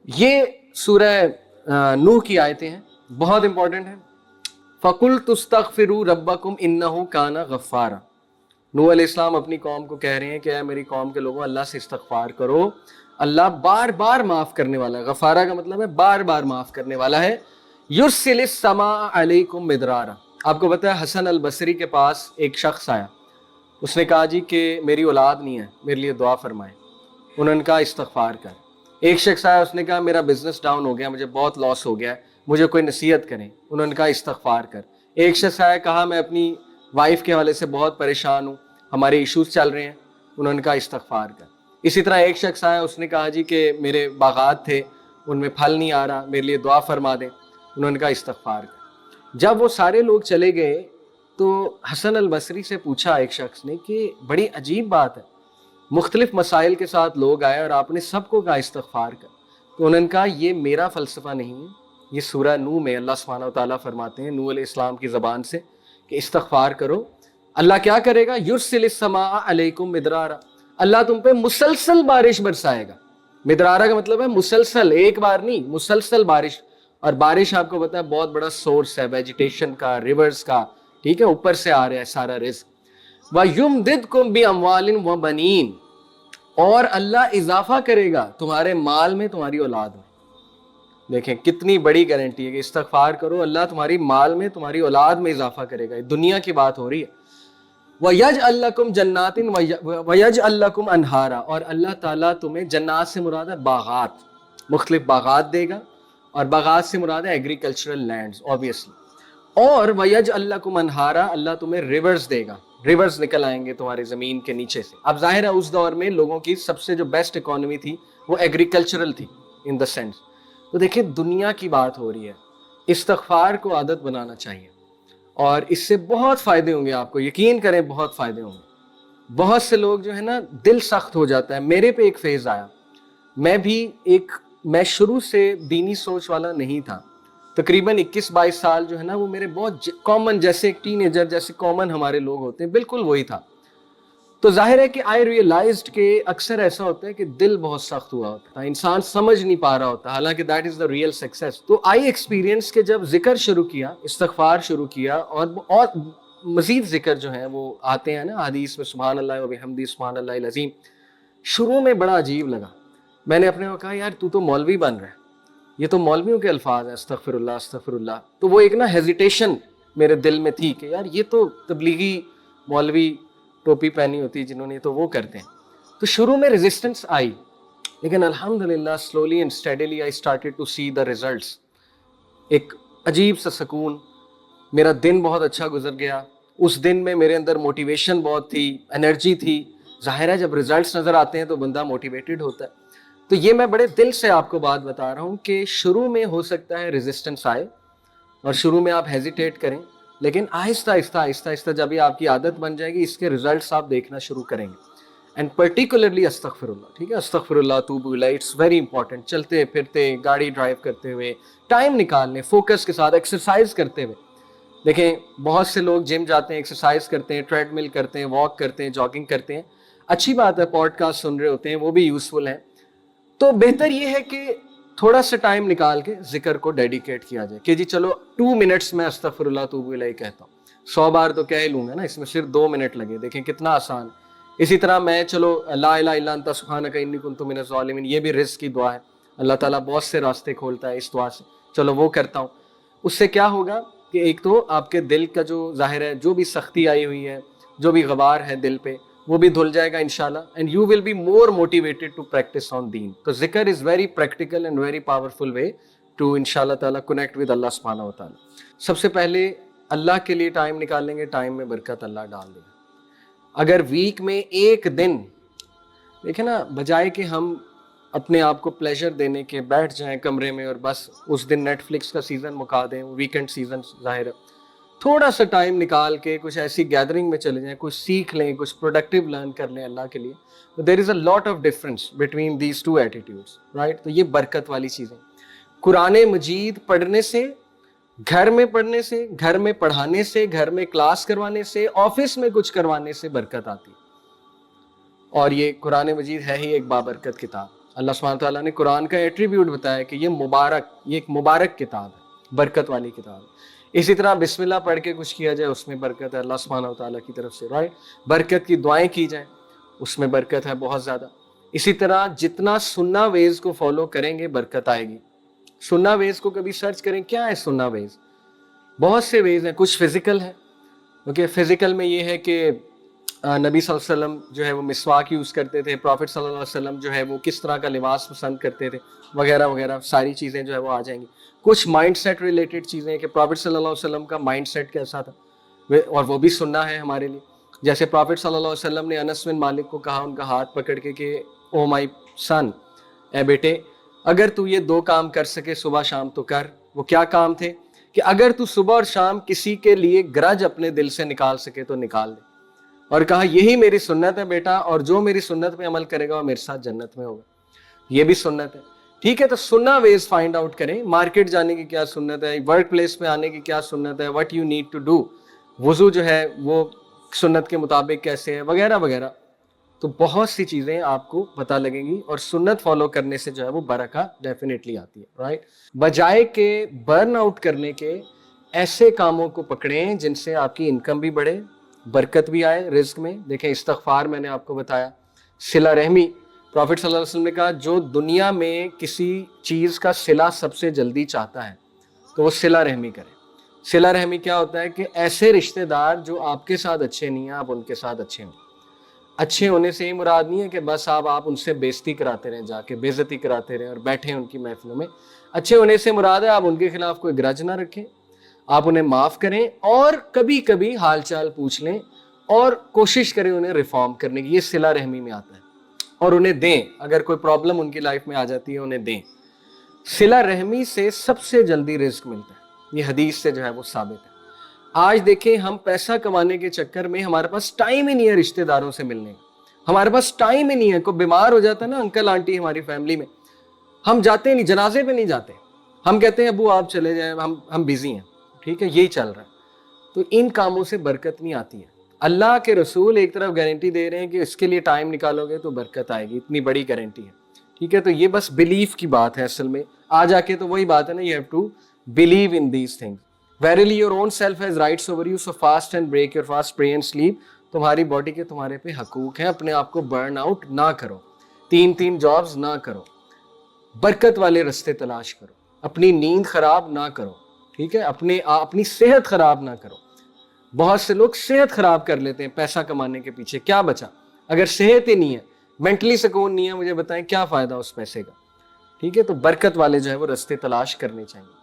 یہ سورہ نوح کی آیتیں ہیں، بہت امپورٹنٹ ہیں. فَقُلْتُ اسْتَغْفِرُوا رَبَّكُمْ إِنَّهُ كَانَ غَفَّارًا. نوح علیہ السلام اپنی قوم کو کہہ رہے ہیں کہ اے میری قوم کے لوگوں، اللہ سے استغفار کرو، اللہ بار بار معاف کرنے والا ہے. غفارہ کا مطلب ہے بار بار معاف کرنے والا ہے. یرسل السماء علیکم مدرارا. آپ کو پتہ ہے حسن البصری کے پاس ایک شخص آیا، اس نے کہا جی کہ میری اولاد نہیں ہے، میرے لیے دعا فرمائیں. انہوں نے کہا استغفار کر. ایک شخص آیا، اس نے کہا میرا بزنس ڈاؤن ہو گیا، مجھے بہت لاس ہو گیا ہے، مجھے کوئی نصیحت کریں. انہوں نے کہا استغفار کر. ایک شخص آیا، کہا میں اپنی وائف کے حوالے سے بہت پریشان ہوں، ہمارے ایشوز چل رہے ہیں. انہوں نے کہا استغفار کر. اسی طرح ایک شخص آیا، اس نے کہا جی کہ میرے باغات تھے، ان میں پھل نہیں آ رہا، میرے لیے دعا فرما دیں. انہوں نے کہا استغفار کر. جب وہ سارے لوگ چلے گئے تو حسن البصری سے پوچھا ایک شخص نے کہ بڑی عجیب بات ہے، مختلف مسائل کے ساتھ لوگ آئے اور آپ نے سب کو کہا استغفار کر. تو انہوں نے کہا یہ میرا فلسفہ نہیں ہے، یہ سورہ نوح میں اللہ سبحانہ و تعالیٰ فرماتے ہیں نوح علیہ السلام کی زبان سے کہ استغفار کرو. اللہ کیا کرے گا؟ یرسل السماء علیکم مدرارا. اللہ تم پہ مسلسل بارش برسائے گا. مدرارا کا مطلب ہے مسلسل، ایک بار نہیں، مسلسل بارش. اور بارش آپ کو پتا ہے بہت بڑا سورس ہے ویجیٹیشن کا، ریورز کا، ٹھیک ہے، اوپر سے آ رہا ہے سارا رزق. وَيُمْدِدْكُمْ بِأَمْوَالٍ وَبَنِينَ. اور اللہ اضافہ کرے گا تمہارے مال میں، تمہاری اولاد میں. دیکھیں کتنی بڑی گارنٹی ہے کہ استغفار کرو، اللہ تمہاری مال میں، تمہاری اولاد میں اضافہ کرے گا. دنیا کی بات ہو رہی ہے. وَيَجْعَلْ لَكُمْ جَنَّاتٍ وَيَجْعَلْ لَكُمْ أَنْهَارًا. اور اللہ تعالیٰ تمہیں، جنات سے مراد ہے باغات، مختلف باغات دے گا، اور باغات سے مراد ہے ایگریکلچرل لینڈز اوبیسلی. اور وَيَجْعَلْ لَكُمْ أَنْهَارًا، اللہ تمہیں ریورز دے گا، ریورز نکل آئیں گے تمہاری زمین کے نیچے سے. اب ظاہر ہے اس دور میں لوگوں کی سب سے جو بیسٹ اکانومی تھی وہ ایگریکلچرل تھی ان دا سینس. تو دیکھیں دنیا کی بات ہو رہی ہے، استغفار کو عادت بنانا چاہیے، اور اس سے بہت فائدے ہوں گے آپ کو، یقین کریں بہت فائدے ہوں گے. بہت سے لوگ جو ہے نا دل سخت ہو جاتا ہے. میرے پہ ایک فیز آیا، میں شروع سے دینی سوچ والا نہیں تھا. تقریباً 21-22 سال جو ہے نا وہ میرے بہت کامن، جیسے ایک ٹین ایجر جیسے کامن ہمارے لوگ ہوتے ہیں، بالکل وہی تھا. تو ظاہر ہے کہ آئی ریئلائزڈ کہ اکثر ایسا ہوتا ہے کہ دل بہت سخت ہوا ہوتا ہے، انسان سمجھ نہیں پا رہا ہوتا، حالانکہ that is the real success. تو آئی ایکسپیرینس کہ جب ذکر شروع کیا، استغفار شروع کیا، اور مزید ذکر جو ہیں وہ آتے ہیں نا حدیث میں، سبحان اللہ و بحمدہ سبحان اللہ العظیم. شروع میں بڑا عجیب لگا. میں نے اپنے کو کہا یار تو مولوی بن رہا ہے، یہ تو مولویوں کے الفاظ ہیں، استغفر اللہ استغفر اللہ. تو وہ ایک نا ہیزیٹیشن میرے دل میں تھی کہ یار یہ تو تبلیغی مولوی ٹوپی پہنی ہوتی جنہوں نے، تو وہ کرتے ہیں. تو شروع میں ریزسٹنس آئی، لیکن الحمدللہ slowly and steadily I started to see the results. ایک عجیب سا سکون، میرا دن بہت اچھا گزر گیا. اس دن میں میرے اندر موٹیویشن بہت تھی، انرجی تھی. ظاہر ہے جب ریزلٹس نظر آتے ہیں تو بندہ موٹیویٹڈ ہوتا ہے. تو یہ میں بڑے دل سے آپ کو بات بتا رہا ہوں کہ شروع میں ہو سکتا ہے ریزسٹنس آئے اور شروع میں آپ ہیزیٹیٹ کریں، لیکن آہستہ آہستہ آہستہ آہستہ جب یہ آپ کی عادت بن جائے گی، اس کے ریزلٹس آپ دیکھنا شروع کریں گے. اینڈ پرٹیکولرلی استغفر اللہ، ٹھیک ہے، استغفر اللہ توب الیہ، اٹس ویری امپورٹنٹ. چلتے پھرتے، گاڑی ڈرائیو کرتے ہوئے ٹائم نکال لیں، فوکس کے ساتھ، ایکسرسائز کرتے ہوئے. دیکھیں بہت سے لوگ جم جاتے ہیں، ایکسرسائز کرتے ہیں، ٹریڈ مل کرتے ہیں، واک کرتے ہیں، جاگنگ کرتے ہیں، اچھی بات ہے، پوڈ کاسٹ سن رہے ہوتے ہیں، وہ بھی یوزفل ہیں. تو بہتر یہ ہے کہ تھوڑا سا ٹائم نکال کے ذکر کو ڈیڈیکیٹ کیا جائے کہ جی چلو 2 منٹس میں استغفر اللہ توب الیہ کہتا ہوں. 100 بار تو کہہ لوں گا نا، اس میں صرف 2 منٹ لگے. دیکھیں کتنا آسان. اسی طرح میں چلو لا الہ الا انت سبحانک انی کنت من الظالمین، یہ بھی رزق کی دعا ہے، اللہ تعالیٰ بہت سے راستے کھولتا ہے اس دعا سے، چلو وہ کرتا ہوں. اس سے کیا ہوگا کہ ایک تو آپ کے دل کا جو ظاہر ہے جو بھی سختی آئی ہوئی ہے، جو بھی غبار ہے دل پہ، وہ بھی دھل جائے گا انشاءاللہ. And you will be more motivated to practice on then. تو ذکر is very practical and very powerful way to انشاءاللہ تعالیٰ کنیکٹ ود اللہ سبحانہ و تعالیٰ. سب سے پہلے اللہ کے لیے ٹائم نکالیں گے، ٹائم میں برکت اللہ ڈال دے گا. اگر ویک میں ایک دن، دیکھیں نا، بجائے کہ ہم اپنے آپ کو پلیجر دینے کے بیٹھ جائیں کمرے میں اور بس اس دن نیٹ فلکس کا سیزن مکا دیں، ویکنڈ سیزن ظاہر ہے، تھوڑا سا ٹائم نکال کے کچھ ایسی گیدرنگ میں چلے جائیں، کچھ سیکھ لیں، کچھ پروڈکٹیو لرن کر لیں اللہ کے لیے. There is a lot of difference between these two attitudes, right. تو یہ برکت والی چیزیں. قرآن مجید پڑھنے سے، گھر میں پڑھنے سے، گھر میں پڑھانے سے، گھر میں کلاس کروانے سے، آفس میں کچھ کروانے سے برکت آتی. اور یہ قرآن مجید ہے ہی ایک بابرکت کتاب. اللہ سبحانہ تعالیٰ نے قرآن کا ایٹریبیوٹ بتایا کہ یہ ایک مبارک کتاب ہے، برکت والی کتاب ہے۔ اسی طرح بسم اللہ پڑھ کے کچھ کیا جائے اس میں برکت ہے اللہ سبحانہ تعالیٰ کی طرف سے، رائٹ۔ برکت کی دعائیں کی جائیں اس میں برکت ہے بہت زیادہ۔ اسی طرح جتنا سننا ویز کو فالو کریں گے برکت آئے گی۔ سننا ویز کو کبھی سرچ کریں، کیا ہے سننا ویز؟ بہت سے ویز ہیں، کچھ فزیکل ہیں، اوکے۔ فزیکل میں یہ ہے کہ نبی صلی اللہ علیہ وسلم جو ہے وہ مسواک یوز کرتے تھے، پروفٹ صلی اللہ علیہ وسلم جو ہے وہ کس طرح کا لباس پسند کرتے تھے، وغیرہ وغیرہ ساری چیزیں جو ہے وہ آ جائیں گی۔ کچھ مائنڈ سیٹ ریلیٹڈ چیزیں کہ پروفٹ صلی اللہ علیہ وسلم کا مائنڈ سیٹ کیسا تھا، اور وہ بھی سننا ہے ہمارے لیے۔ جیسے پروفٹ صلی اللہ علیہ وسلم نے انس بن مالک کو کہا ان کا ہاتھ پکڑ کے کہ او مائی سن، اے بیٹے اگر تو یہ 2 کام کر سکے صبح شام تو کر۔ وہ کیا کام تھے؟ کہ اگر تو صبح اور شام کسی کے لیے گرج اپنے دل سے نکال سکے تو نکال دے، اور کہا یہی میری سنت ہے بیٹا، اور جو میری سنت پہ عمل کرے گا وہ میرے ساتھ جنت میں ہوگا۔ یہ بھی سنت ہے، ٹھیک ہے۔ تو سننا ویز فائنڈ آؤٹ کریں، مارکیٹ جانے کی کیا سنت ہے، ورک پلیس پہ آنے کی کیا سنت ہے، what you need to do, وضو جو ہے وہ سنت کے مطابق کیسے ہے، وغیرہ وغیرہ۔ تو بہت سی چیزیں آپ کو پتہ لگیں گی، اور سنت فالو کرنے سے جو ہے وہ برکت ڈیفینیٹلی آتی ہے، رائٹ۔ بجائے کہ برن آؤٹ کرنے کے ایسے کاموں کو پکڑیں جن سے آپ کی انکم بھی بڑھے، برکت بھی آئے رزق میں۔ دیکھیں استغفار میں نے آپ کو بتایا، صلہ رحمی، پروفٹ صلی اللہ علیہ وسلم نے کہا جو دنیا میں کسی چیز کا صلہ سب سے جلدی چاہتا ہے تو وہ صلہ رحمی کرے۔ صلہ رحمی کیا ہوتا ہے؟ کہ ایسے رشتہ دار جو آپ کے ساتھ اچھے نہیں ہیں آپ ان کے ساتھ اچھے ہوں۔ اچھے ہونے سے یہ مراد نہیں ہے کہ بس آپ ان سے بےزتی کراتے رہیں، جا کے بے عزتی کراتے رہیں اور بیٹھیں ان کی محفلوں میں۔ اچھے ہونے سے مراد ہے آپ ان کے خلاف کوئی گرج نہ رکھیں، آپ انہیں معاف کریں، اور کبھی کبھی حال چال پوچھ لیں، اور کوشش کریں انہیں ریفارم کرنے کی۔ یہ صلہ رحمی میں آتا ہے، اور انہیں دیں، اگر کوئی پرابلم ان کی لائف میں آ جاتی ہے انہیں دیں۔ صلہ رحمی سے سب سے جلدی رزق ملتا ہے، یہ حدیث سے جو ہے وہ ثابت ہے۔ آج دیکھیں ہم پیسہ کمانے کے چکر میں ہمارے پاس ٹائم ہی نہیں ہے رشتہ داروں سے ملنے کا، ہمارے پاس ٹائم ہی نہیں ہے۔ کوئی بیمار ہو جاتا ہے نا انکل آنٹی ہماری فیملی میں، ہم جاتے نہیں، جنازے پہ نہیں جاتے، ہم کہتے ہیں ابو آپ چلے جائیں، ہم بیزی ہیں، ٹھیک ہے، یہی چل رہا ہے۔ تو ان کاموں سے برکت نہیں آتی ہے۔ اللہ کے رسول ایک طرف گارنٹی دے رہے ہیں کہ اس کے لیے ٹائم نکالو گے تو برکت آئے گی، اتنی بڑی گارنٹی ہے، ٹھیک ہے۔ تو یہ بس بلیف کی بات ہے، اصل میں آ جا کے تو وہی بات ہے نا، you have to believe in these things. Verily your own self has rights over you, so fast and break your fast, pray and sleep. تمہاری باڈی کے تمہارے پہ حقوق ہیں، اپنے آپ کو برن آؤٹ نہ کرو، 3 جابز نہ کرو، برکت والے رستے تلاش کرو، اپنی نیند خراب نہ کرو، ٹھیک ہے، اپنی صحت خراب نہ کرو۔ بہت سے لوگ صحت خراب کر لیتے ہیں پیسہ کمانے کے پیچھے، کیا بچا؟ اگر صحت ہی نہیں ہے، مینٹلی سکون نہیں ہے، مجھے بتائیں کیا فائدہ اس پیسے کا، ٹھیک ہے۔ تو برکت والے جو ہے وہ رستے تلاش کرنے چاہیے۔